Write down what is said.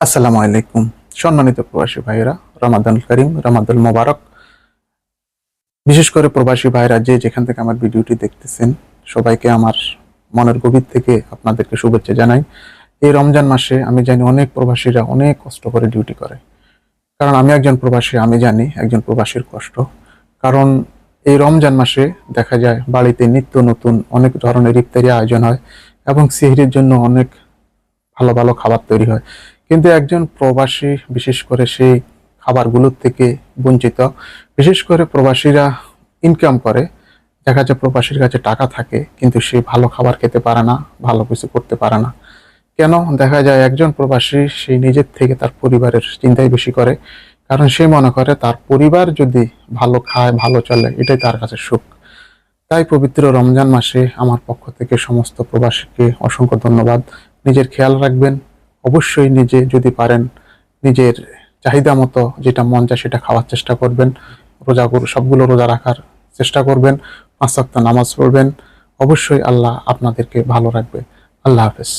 আসসালামু আলাইকুম। সম্মানিত প্রবাসী ভাইয়েরা, রমাদানুল করিম, রমাদানুল মোবারক। বিশেষ করে প্রবাসী ভাইরা যে যেখান থেকে আমার ভিডিওটি দেখতেছেন, সবাইকে আমার মনের গভীর থেকে আপনাদেরকে শুভেচ্ছা জানাই। এই রমজান মাসে আমি জানি অনেক প্রবাসীরা অনেক কষ্ট করে ডিউটি করে। কারণ আমি একজন প্রবাসী, আমি জানি একজন প্রবাসীর কষ্ট। কারণ এই রমজান মাসে দেখা যায় বাড়িতে নিত্য নতুন অনেক ধরনের ইফতারি আয়োজন হয় এবং সেহরির জন্য অনেক ভালো ভালো খাবার তৈরি হয়, কিন্তু একজন প্রবাসী বিশেষ করে সেই খাবারগুলোর থেকে বঞ্চিত। বিশেষ করে প্রবাসীরা ইনকাম করে, দেখা যায় প্রবাসীর কাছে টাকা থাকে কিন্তু সে ভালো খাবার খেতে পারে না, ভালো কিছু করতে পারে না। কেন? দেখা যায় একজন প্রবাসী সেই নিজের থেকে তার পরিবারের চিন্তাই বেশি করে, কারণ সে মনে করে তার পরিবার যদি ভালো খায়, ভালো চলে, এটাই তার কাছে সুখ। তাই পবিত্র রমজান মাসে আমার পক্ষ থেকে সমস্ত প্রবাসীকে অসংখ্য ধন্যবাদ। নিজের খেয়াল রাখবেন, অবশ্যই নিজে যদি পারেন নিজের চাহিদা মতো যেটা মন চায় সেটা খাওয়ার চেষ্টা করবেন। সবগুলো রোজা রাখার চেষ্টা করবেন, 5 ওয়াক্ত নামাজ পড়বেন। অবশ্যই আল্লাহ আপনাদেরকে ভালো রাখবে। আল্লাহ হাফেজ।